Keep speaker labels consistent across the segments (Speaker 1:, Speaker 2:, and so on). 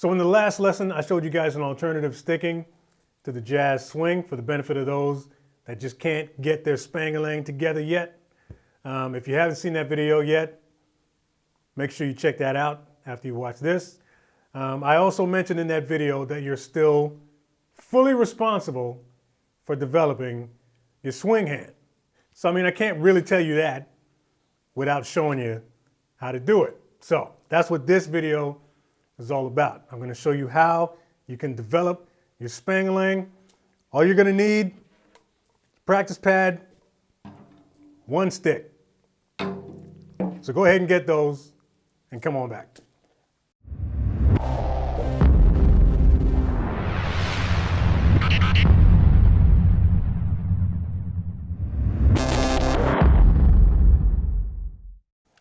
Speaker 1: So in the last lesson, I showed you guys an alternative sticking to the jazz swing for the benefit of those that just can't get their Spang-a-lang together yet. If you haven't seen that video yet, make sure you check that out after you watch this. I also mentioned in that video that you're still fully responsible for developing your swing hand. So, I mean, I can't really tell you that without showing you how to do it. So that's what this video is all about. I'm going to show you how you can develop your Spang-a-lang. All you're going to need, practice pad, one stick. So go ahead and get those and come on back.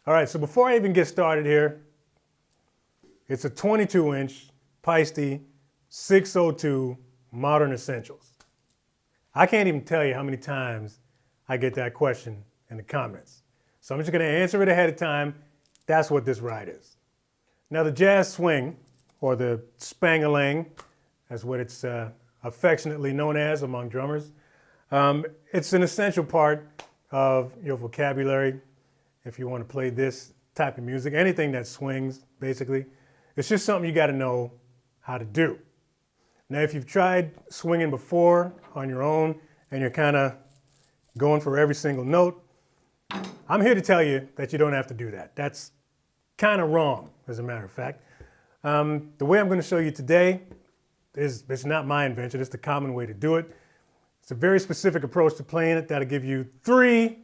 Speaker 1: All right, so before I even get started here, it's a 22-inch Paiste 602 Modern Essentials. I can't even tell you how many times I get that question in the comments. So I'm just going to answer it ahead of time. That's what this ride is. Now the jazz swing, or the Spang-a-lang, as what it's affectionately known as among drummers, it's an essential part of your vocabulary. If you want to play this type of music, anything that swings, basically, it's just something you got to know how to do. Now, if you've tried swinging before on your own and you're kind of going for every single note, I'm here to tell you that you don't have to do that. That's kind of wrong, as a matter of fact. The way I'm going to show you today it's not my invention. It's the common way to do it. It's a very specific approach to playing it that'll give you 3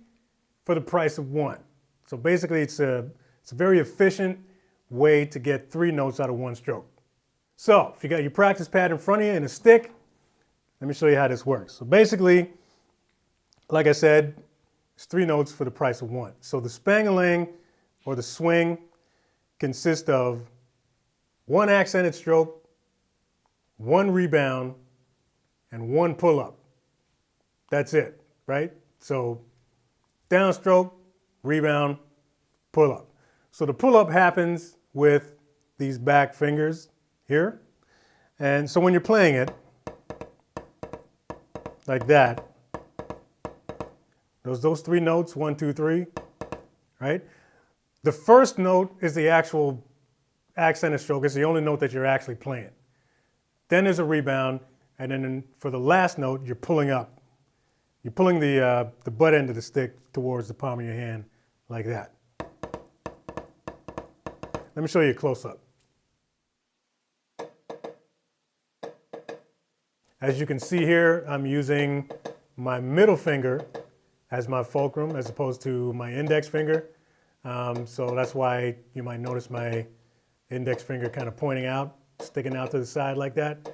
Speaker 1: for the price of 1. So basically, it's a very efficient way to get 3 notes out of 1 stroke. So if you got your practice pad in front of you and a stick, let me show you how this works. So basically, like I said, it's 3 notes for the price of 1. So the Spang-a-lang, or the swing, consists of 1 accented stroke, 1 rebound, and 1 pull-up. That's it, right? So downstroke, rebound, pull-up. So the pull-up happens with these back fingers here. And so when you're playing it like that, those 3 notes, 1, 2, 3, right? The first note is the actual accented stroke. It's the only note that you're actually playing. Then there's a rebound, and then for the last note, you're pulling up. You're pulling the butt end of the stick towards the palm of your hand like that. Let me show you a close-up. As you can see here, I'm using my middle finger as my fulcrum as opposed to my index finger. So that's why you might notice my index finger kind of pointing out, sticking out to the side like that.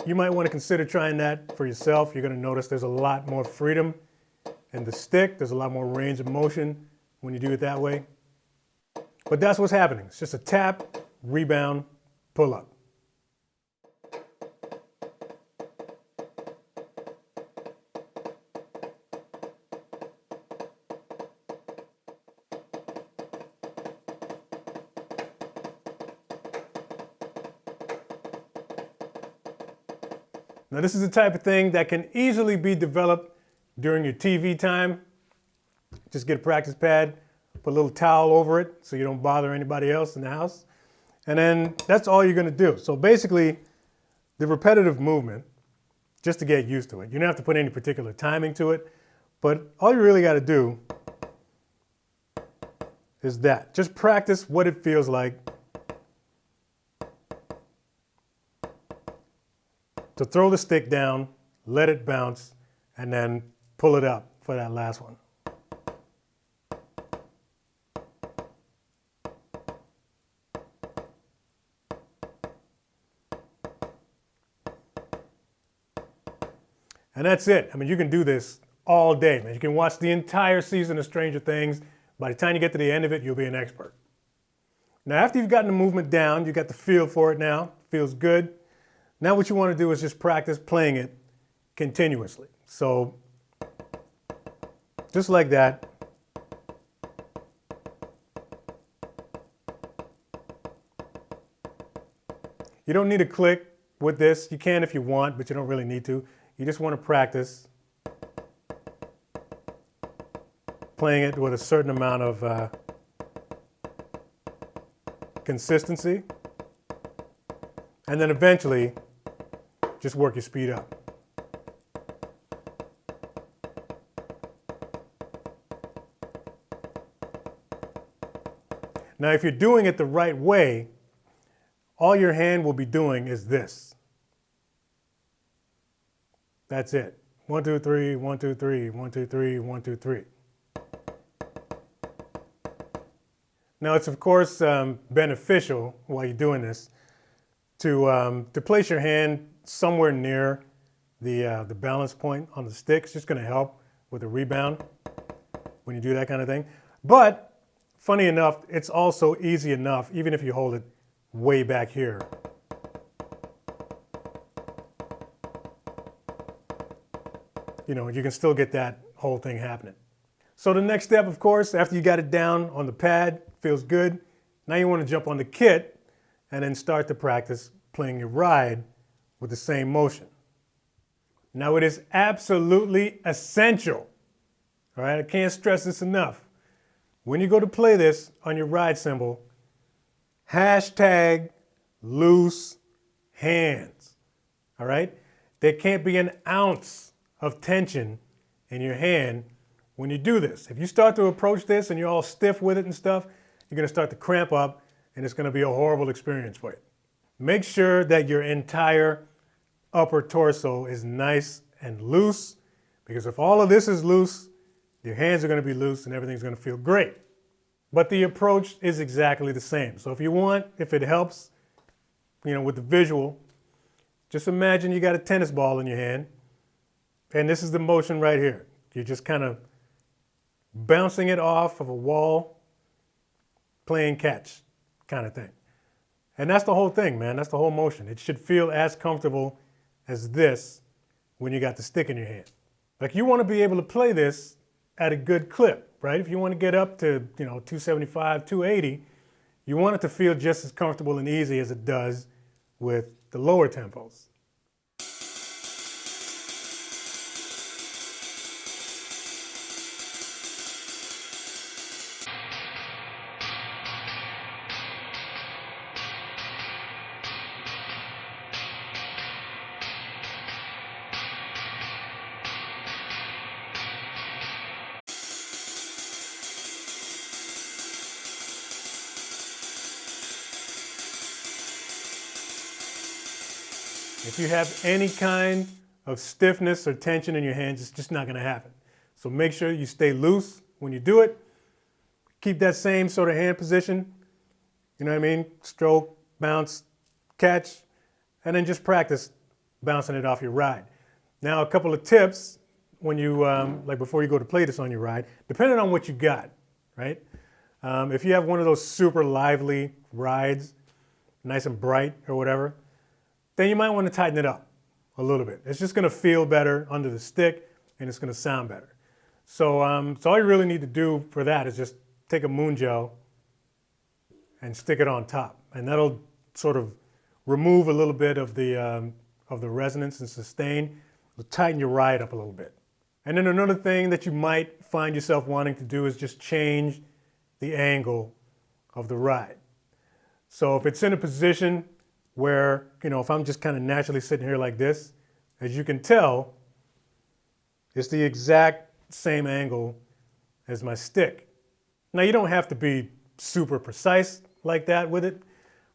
Speaker 1: You might want to consider trying that for yourself. You're going to notice there's a lot more freedom in the stick. There's a lot more range of motion when you do it that way. But that's what's happening. It's just a tap, rebound, pull up. Now this is the type of thing that can easily be developed during your TV time. Just get a practice pad, put a little towel over it so you don't bother anybody else in the house. And then that's all you're going to do. So basically, the repetitive movement, just to get used to it. You don't have to put any particular timing to it, but all you really got to do is that. Just practice what it feels like to throw the stick down, let it bounce, and then pull it up for that last one. And that's it. I mean, you can do this all day, man. You can watch the entire season of Stranger Things. By the time you get to the end of it, you'll be an expert. Now, after you've gotten the movement down, you got the feel for it now, feels good. Now what you want to do is just practice playing it continuously. So just like that. You don't need to click with this. You can if you want, but you don't really need to. You just want to practice playing it with a certain amount of consistency. And then eventually, just work your speed up. Now, if you're doing it the right way, all your hand will be doing is this. That's it. 1, 2, 3, 1, 2, 3, 1, 2, 3, 1, 2, 3. Now, it's of course beneficial while you're doing this to place your hand somewhere near the balance point on the stick. It's just going to help with the rebound when you do that kind of thing. But funny enough, it's also easy enough, even if you hold it way back here. You know, you can still get that whole thing happening. So the next step, of course, after you got it down on the pad, feels good. Now you want to jump on the kit and then start to practice playing your ride with the same motion. Now it is absolutely essential, all right? I can't stress this enough. When you go to play this on your ride cymbal, hashtag loose hands, all right? There can't be an ounce of tension in your hand when you do this. If you start to approach this and you're all stiff with it and stuff, you're gonna start to cramp up and it's gonna be a horrible experience for you. Make sure that your entire upper torso is nice and loose, because if all of this is loose, your hands are gonna be loose and everything's gonna feel great. But the approach is exactly the same. So if you want, if it helps, you know, with the visual, just imagine you got a tennis ball in your hand and this is the motion right here. You're just kind of bouncing it off of a wall, playing catch kind of thing. And that's the whole thing, man. That's the whole motion. It should feel as comfortable as this when you got the stick in your hand. Like, you want to be able to play this at a good clip, right? If you want to get up to, you know, 275, 280, you want it to feel just as comfortable and easy as it does with the lower tempos. If you have any kind of stiffness or tension in your hands, it's just not going to happen. So make sure you stay loose when you do it. Keep that same sort of hand position. You know what I mean? Stroke, bounce, catch, and then just practice bouncing it off your ride. Now, a couple of tips when you, like before you go to play this on your ride, depending on what you got, right? If you have one of those super lively rides, nice and bright or whatever, then you might want to tighten it up a little bit. It's just going to feel better under the stick and it's going to sound better. So, so all you really need to do for that is just take a moon gel and stick it on top. And that'll sort of remove a little bit of the resonance and sustain. It'll tighten your ride up a little bit. And then another thing that you might find yourself wanting to do is just change the angle of the ride. So if it's in a position where, you know, if I'm just kind of naturally sitting here like this, as you can tell, it's the exact same angle as my stick. Now, you don't have to be super precise like that with it,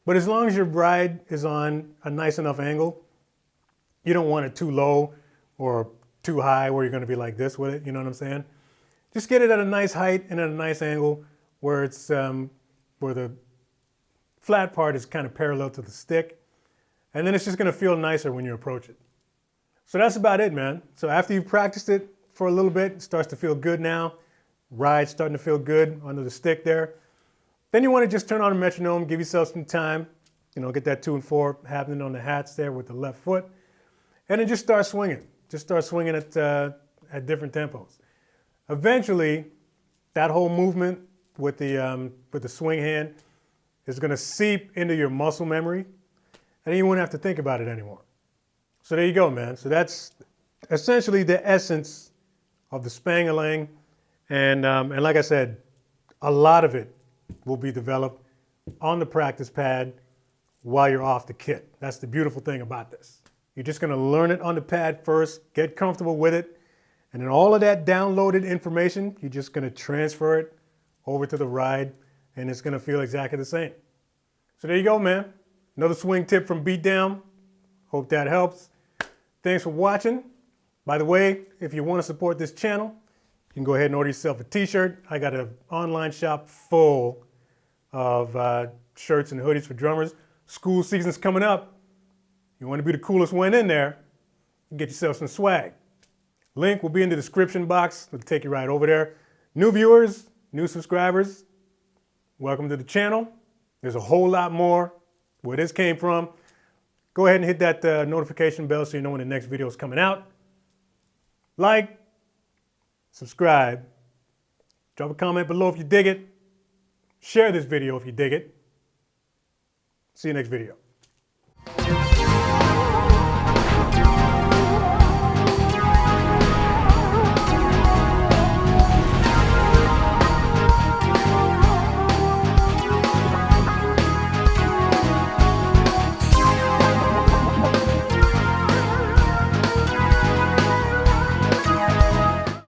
Speaker 1: but as long as your ride is on a nice enough angle, you don't want it too low or too high where you're going to be like this with it, you know what I'm saying? Just get it at a nice height and at a nice angle where it's where the flat part is kind of parallel to the stick, and then it's just going to feel nicer when you approach it. So that's about it, man. So after you've practiced it for a little bit, it starts to feel good now. Ride's starting to feel good under the stick there. Then you want to just turn on a metronome, give yourself some time, get that 2 and 4 happening on the hats there with the left foot. And then just start swinging. Just start swinging at different tempos. Eventually, that whole movement with the swing hand is going to seep into your muscle memory, and then you won't have to think about it anymore. So there you go, man. So that's essentially the essence of the Spang-a-lang, and like I said, a lot of it will be developed on the practice pad while you're off the kit. That's the beautiful thing about this. You're just going to learn it on the pad first, get comfortable with it, and then all of that downloaded information, you're just going to transfer it over to the ride, and it's going to feel exactly the same. So there you go, man. Another swing tip from Beatdown. Hope that helps. Thanks for watching. By the way, if you want to support this channel, you can go ahead and order yourself a t-shirt. I got an online shop full of shirts and hoodies for drummers. School season's coming up. You want to be the coolest one in there, get yourself some swag. Link will be in the description box. It'll take you right over there. New viewers, new subscribers, welcome to the channel. There's a whole lot more where this came from. Go ahead and hit that notification bell so you know when the next video is coming out. Like, subscribe, drop a comment below if you dig it. Share this video if you dig it. See you next video.